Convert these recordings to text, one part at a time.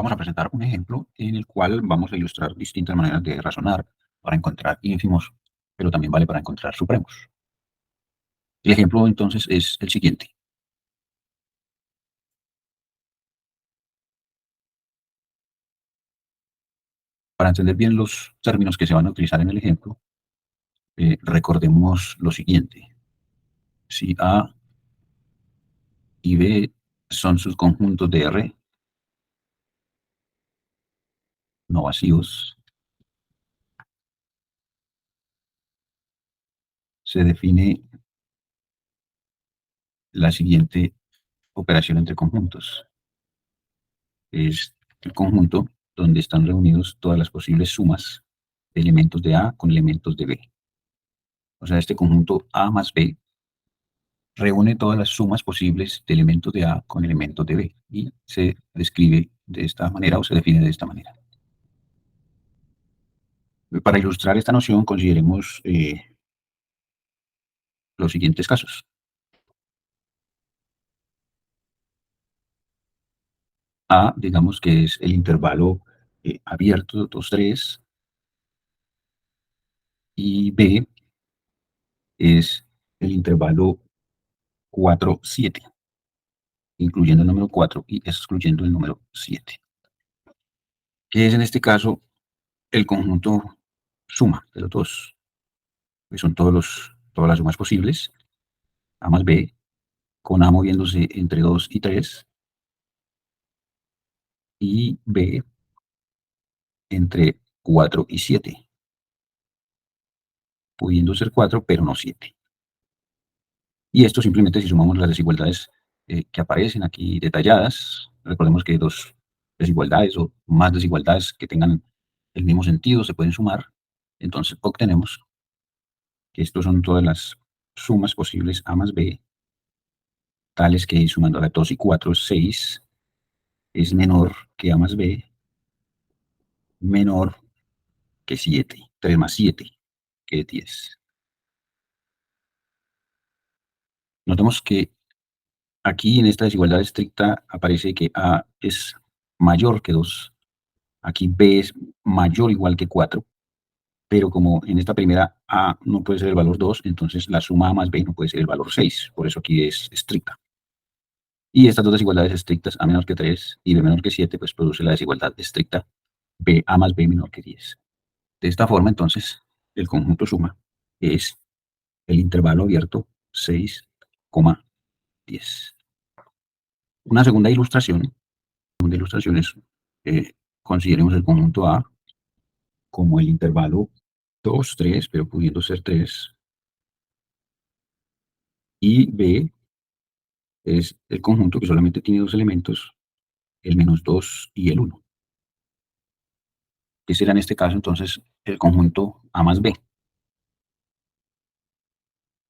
Vamos a presentar un ejemplo en el cual vamos a ilustrar distintas maneras de razonar para encontrar ínfimos, pero también vale para encontrar supremos. El ejemplo entonces es el siguiente. Para entender bien los términos que se van a utilizar en el ejemplo, recordemos lo siguiente. Si A y B son subconjuntos de R no vacíos, se define la siguiente operación entre conjuntos. Es el conjunto donde están reunidos todas las posibles sumas de elementos de A con elementos de B. O sea, este conjunto A más B reúne todas las sumas posibles de elementos de A con elementos de B y se describe de esta manera o se define de esta manera. Para ilustrar esta noción consideremos los siguientes casos. A, digamos que es el intervalo abierto 2, 3, y B es el intervalo 4, 7, incluyendo el número 4 y excluyendo el número 7. ¿Qué es en este caso el conjunto suma de los dos? Que son todas las sumas posibles, A más B, con A moviéndose entre 2 y 3, y B entre 4 y 7, pudiendo ser 4, pero no 7. Y esto simplemente si sumamos las desigualdades que aparecen aquí detalladas, recordemos que dos desigualdades o más desigualdades que tengan el mismo sentido se pueden sumar, entonces obtenemos que estos son todas las sumas posibles A más B, tales que sumando a 2 y 4, 6, es menor que A más B, menor que 7, 3 más 7, que es 10. Notemos que aquí en esta desigualdad estricta aparece que A es mayor que 2, aquí B es mayor o igual que 4, pero como en esta primera A no puede ser el valor 2, entonces la suma A más B no puede ser el valor 6, por eso aquí es estricta. Y estas dos desigualdades estrictas, A menor que 3 y B menor que 7, pues produce la desigualdad estricta B A más B menor que 10. De esta forma, entonces, el conjunto suma es el intervalo abierto 6,10. Una segunda ilustración es, consideremos el conjunto A como el intervalo 2, 3, pero pudiendo ser 3, y B es el conjunto que solamente tiene dos elementos, el menos 2 y el 1. Que será en este caso entonces el conjunto A más B.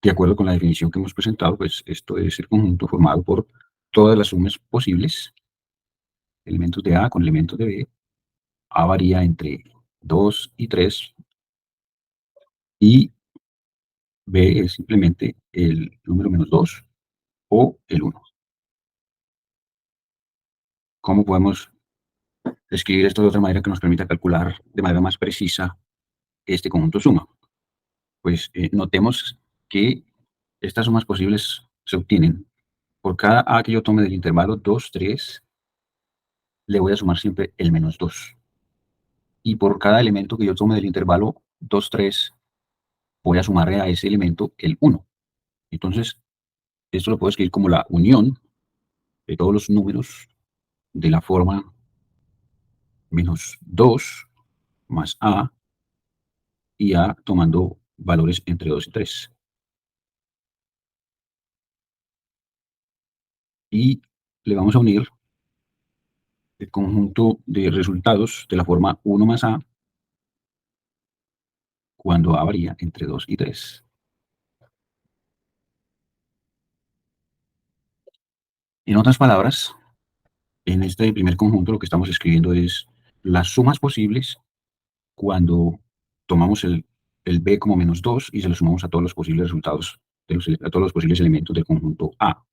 De acuerdo con la definición que hemos presentado, pues esto es el conjunto formado por todas las sumas posibles, elementos de A con elementos de B. A varía entre 2 y 3, y B es simplemente el número menos 2 o el 1. ¿Cómo podemos escribir esto de otra manera que nos permita calcular de manera más precisa este conjunto suma? Pues notemos que estas sumas posibles se obtienen por cada A que yo tome del intervalo 2, 3, le voy a sumar siempre el menos 2. Y por cada elemento que yo tome del intervalo 2, 3, voy a sumarle a ese elemento el 1. Entonces, esto lo puedo escribir como la unión de todos los números de la forma menos 2 más A, y A tomando valores entre 2 y 3. Y le vamos a unir el conjunto de resultados de la forma 1 más A cuando A varía entre 2 y 3. En otras palabras, en este primer conjunto lo que estamos escribiendo es las sumas posibles cuando tomamos el B como menos 2 y se lo sumamos a todos los posibles resultados, a todos los posibles elementos del conjunto A.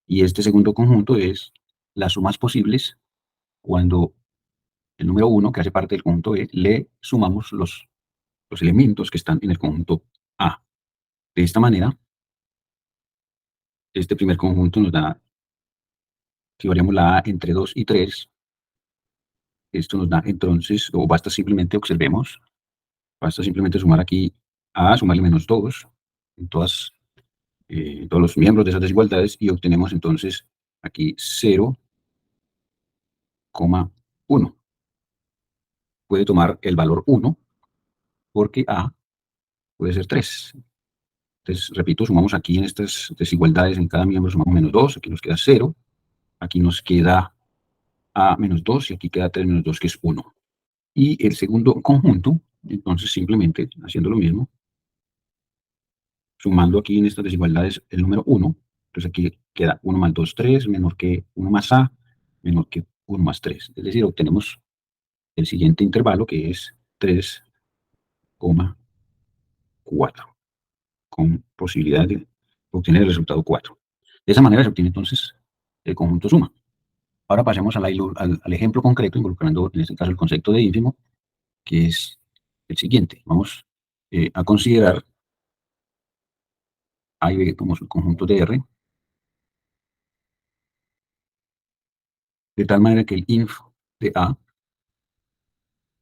Y este segundo conjunto es las sumas posibles cuando el número 1, que hace parte del conjunto E, le sumamos los elementos que están en el conjunto A. De esta manera, este primer conjunto nos da, si variamos la A entre 2 y 3, esto nos da entonces, o basta simplemente, observemos, basta simplemente sumar aquí A, sumarle menos 2 en todos los miembros de esas desigualdades y obtenemos entonces aquí 0,1. Puede tomar el valor 1 porque A puede ser 3. Entonces, repito, sumamos aquí en estas desigualdades en cada miembro, sumamos menos 2, aquí nos queda 0, aquí nos queda A menos 2 y aquí queda 3 menos 2, que es 1. Y el segundo conjunto, entonces simplemente haciendo lo mismo, sumando aquí en estas desigualdades el número 1, entonces aquí queda 1 más 2, 3, menor que 1 más A, menor que 1 más 3. Es decir, obtenemos el siguiente intervalo que es 3,4, con posibilidad de obtener el resultado 4. De esa manera se obtiene entonces el conjunto suma. Ahora pasemos al ejemplo concreto, involucrando en este caso el concepto de ínfimo, que es el siguiente. Vamos a considerar A y B como subconjuntos de R, de tal manera que el inf de A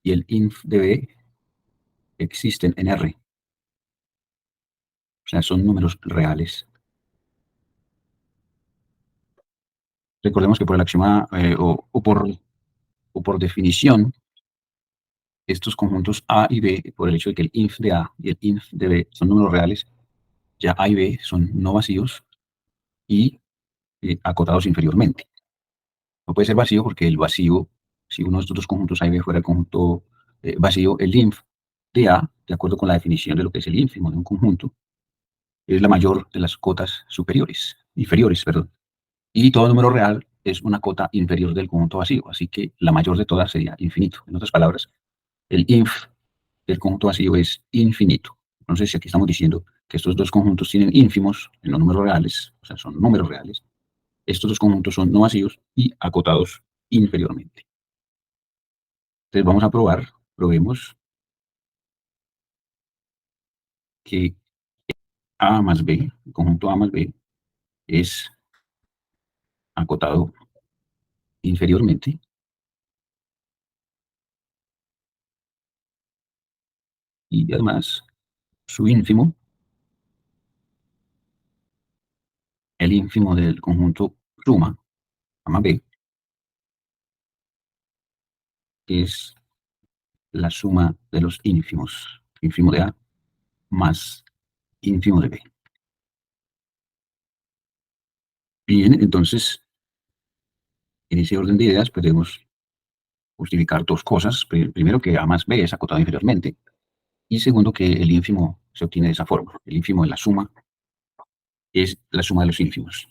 y el inf de B existen en R. O sea, son números reales. Recordemos que por el axioma o por definición, estos conjuntos A y B, por el hecho de que el inf de A y el inf de B son números reales, ya A y B son no vacíos y acotados inferiormente. No puede ser vacío porque el vacío, si uno de estos dos conjuntos A y B fuera el conjunto vacío, el inf de A, de acuerdo con la definición de lo que es el ínfimo de un conjunto, es la mayor de las cotas inferiores, perdón. Y todo número real es una cota inferior del conjunto vacío, así que la mayor de todas sería infinito. En otras palabras, el inf del conjunto vacío es infinito. Entonces, si aquí estamos diciendo que estos dos conjuntos tienen ínfimos en los números reales, o sea, son números reales, estos dos conjuntos son no vacíos y acotados inferiormente. Entonces vamos a probemos que A más B, el conjunto A más B, es acotado inferiormente y además su ínfimo, el ínfimo del conjunto suma, A más B, es la suma de los ínfimos, ínfimo de A más ínfimo de B. Bien, entonces, en ese orden de ideas podemos justificar dos cosas. Primero, que A más B es acotado inferiormente. Y segundo, que el ínfimo se obtiene de esa forma. El ínfimo de la suma es la suma de los ínfimos.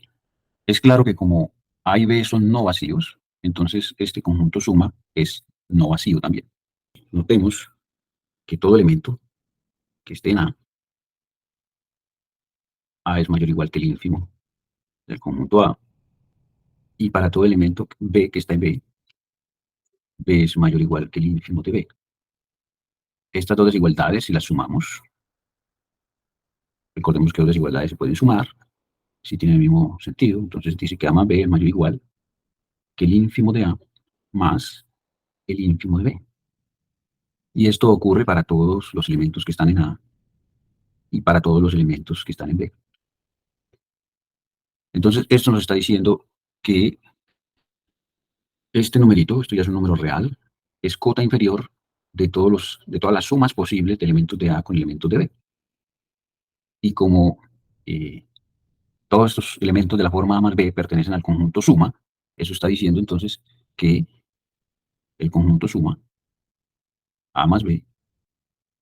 Es claro que como A y B son no vacíos, entonces este conjunto suma es no vacío también. Notemos que todo elemento que esté en A es mayor o igual que el ínfimo del conjunto A. Y para todo elemento B que está en B es mayor o igual que el ínfimo de B. Estas dos desigualdades, si las sumamos, recordemos que dos desigualdades se pueden sumar, si tienen el mismo sentido, entonces dice que A más B es mayor o igual que el ínfimo de A más el ínfimo de B. Y esto ocurre para todos los elementos que están en A y para todos los elementos que están en B. Entonces, esto nos está diciendo que este numerito, esto ya es un número real, es cota inferior de todas las sumas posibles de elementos de A con elementos de B. Y como eh, todos estos elementos de la forma A más B pertenecen al conjunto suma, eso está diciendo entonces que el conjunto suma A más B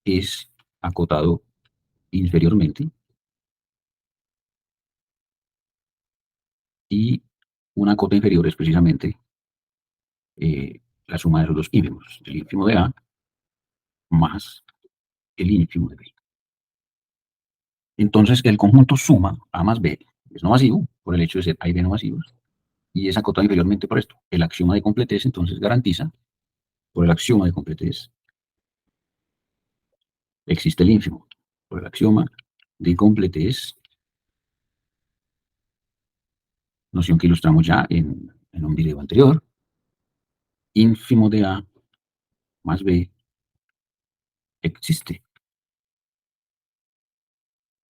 es acotado inferiormente y una cota inferior es precisamente la suma de los dos ínfimos, el ínfimo de A más el ínfimo de B. Entonces, el conjunto suma A más B es no vacío, por el hecho de ser A y B no vacíos, y es acotado inferiormente por esto. El axioma de completez entonces garantiza, por el axioma de completez, existe el ínfimo. Por el axioma de completez, noción que ilustramos ya en un video anterior, ínfimo de A más B existe.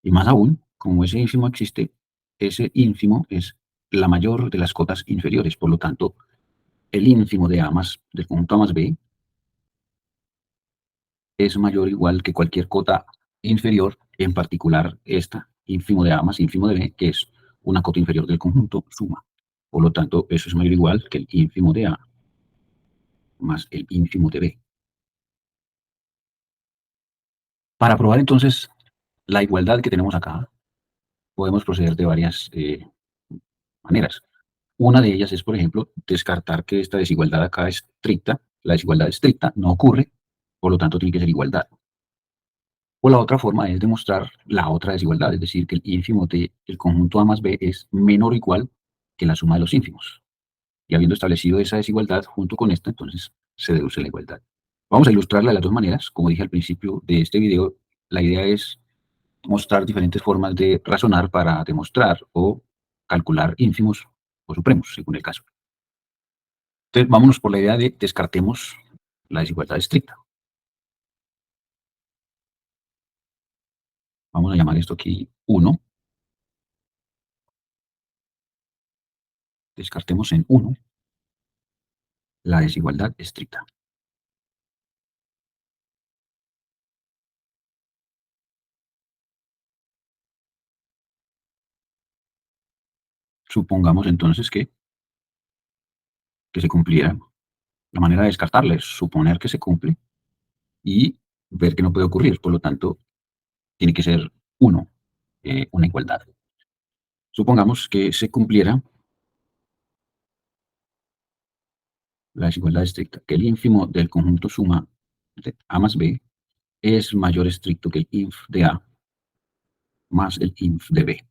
Y más aún, como ese ínfimo existe, ese ínfimo es la mayor de las cotas inferiores. Por lo tanto, el ínfimo de A más del conjunto A más B es mayor o igual que cualquier cota inferior, en particular esta, ínfimo de A más ínfimo de B, que es una cota inferior del conjunto suma. Por lo tanto, eso es mayor o igual que el ínfimo de A más el ínfimo de B. Para probar entonces la igualdad que tenemos acá, podemos proceder de varias maneras. Una de ellas es, por ejemplo, descartar que esta desigualdad acá es estricta. La desigualdad estricta no ocurre, por lo tanto tiene que ser igualdad. O la otra forma es demostrar la otra desigualdad, es decir, que el ínfimo del conjunto A más B es menor o igual que la suma de los ínfimos. Y habiendo establecido esa desigualdad junto con esta, entonces se deduce la igualdad. Vamos a ilustrarla de las dos maneras. Como dije al principio de este video, la idea es mostrar diferentes formas de razonar para demostrar o calcular ínfimos o supremos, según el caso. Entonces, vámonos por la idea de descartemos la desigualdad estricta. Vamos a llamar esto aquí 1. Descartemos en 1 la desigualdad estricta. Supongamos entonces que se cumpliera. La manera de descartarla es suponer que se cumple y ver que no puede ocurrir. Por lo tanto, tiene que ser 1, una igualdad. Supongamos que se cumpliera la desigualdad estricta, que el ínfimo del conjunto suma de A más B es mayor estricto que el inf de A más el inf de B.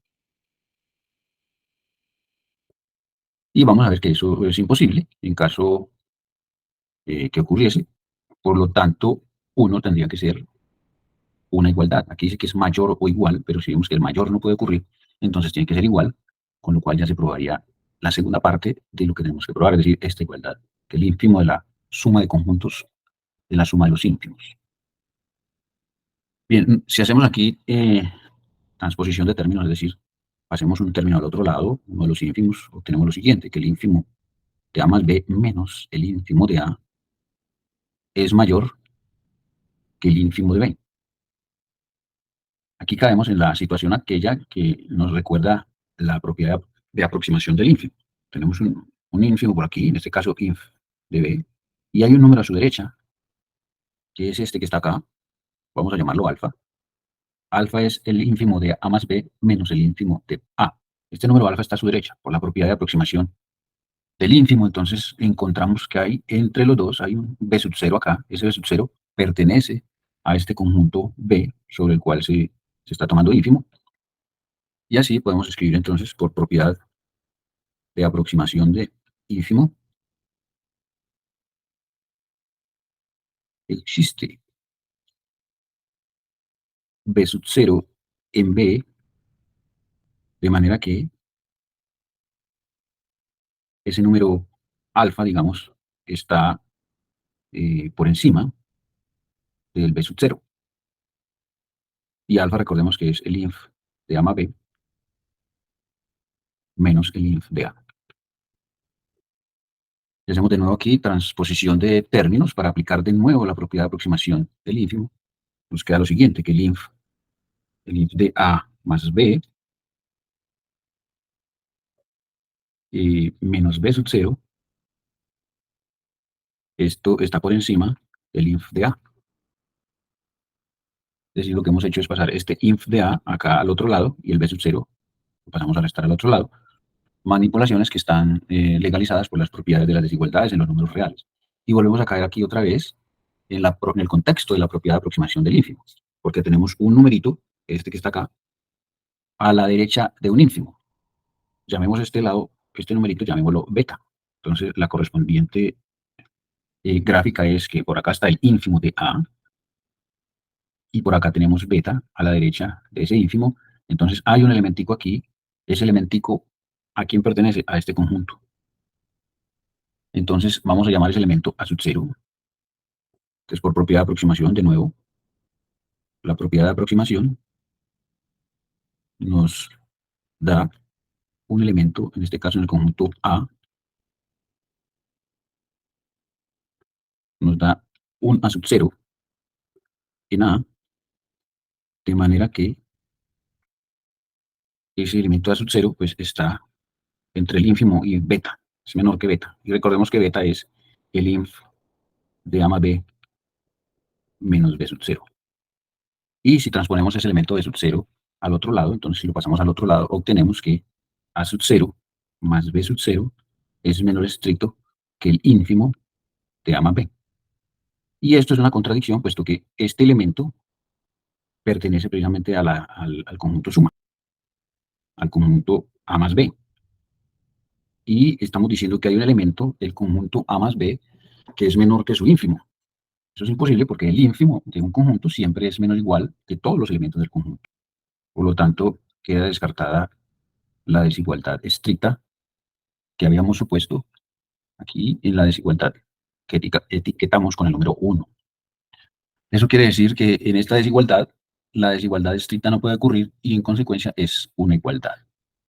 Y vamos a ver que eso es imposible en caso que ocurriese. Por lo tanto, 1 tendría que ser una igualdad. Aquí dice que es mayor o igual, pero si vemos que el mayor no puede ocurrir, entonces tiene que ser igual, con lo cual ya se probaría la segunda parte de lo que tenemos que probar, es decir, esta igualdad, que el ínfimo de la suma de conjuntos de la suma de los ínfimos. Bien, si hacemos aquí transposición de términos, es decir, hacemos un término al otro lado, uno de los ínfimos, obtenemos lo siguiente, que el ínfimo de A más B menos el ínfimo de A es mayor que el ínfimo de B. Aquí caemos en la situación aquella que nos recuerda la propiedad de aproximación del ínfimo. Tenemos un ínfimo por aquí, en este caso inf de B, y hay un número a su derecha, que es este que está acá, vamos a llamarlo alfa. Alfa es el ínfimo de A más B menos el ínfimo de A. Este número alfa está a su derecha, por la propiedad de aproximación del ínfimo. Entonces encontramos que hay entre los dos, hay un B sub 0 acá, ese B sub 0 pertenece a este conjunto B sobre el cual se está tomando ínfimo. Y así podemos escribir entonces por propiedad de aproximación de ínfimo, existe B sub 0 en B, de manera que ese número alfa, digamos, está por encima del B sub 0. Y alfa, recordemos que es el inf de A más B menos el inf de A. Y hacemos de nuevo aquí transposición de términos para aplicar de nuevo la propiedad de aproximación del ínfimo. Nos queda lo siguiente, que el inf de A más B menos B sub 0, esto está por encima del inf de A. Es decir, lo que hemos hecho es pasar este inf de A acá al otro lado y el B sub 0 lo pasamos a restar al otro lado. Manipulaciones que están legalizadas por las propiedades de las desigualdades en los números reales. Y volvemos a caer aquí otra vez en el contexto de la propiedad de aproximación del ínfimo, porque tenemos un numerito, este que está acá, a la derecha de un ínfimo. Llamemos este lado este numerito llamémoslo beta. Entonces, la correspondiente gráfica es que por acá está el ínfimo de A y por acá tenemos beta a la derecha de ese ínfimo. Entonces, hay un elementico aquí. Ese elementico, ¿a quién pertenece? A este conjunto. Entonces, vamos a llamar ese elemento A sub 0. Entonces, por propiedad de aproximación, de nuevo, la propiedad de aproximación nos da un elemento, en este caso en el conjunto A, nos da un A sub 0 en A, de manera que ese elemento A sub 0 pues está entre el ínfimo y beta, es menor que beta. Y recordemos que beta es el inf de A más B menos B sub 0. Y si transponemos ese elemento B sub 0 al otro lado, entonces si lo pasamos al otro lado, obtenemos que A sub 0 más B sub 0 es menor estricto que el ínfimo de A más B. Y esto es una contradicción, puesto que este elemento pertenece precisamente al conjunto suma, al conjunto A más B. Y estamos diciendo que hay un elemento del conjunto A más B que es menor que su ínfimo. Eso es imposible porque el ínfimo de un conjunto siempre es menos igual que todos los elementos del conjunto. Por lo tanto, queda descartada la desigualdad estricta que habíamos supuesto aquí en la desigualdad que etiquetamos con el número 1. Eso quiere decir que en esta desigualdad, la desigualdad estricta no puede ocurrir y en consecuencia es una igualdad.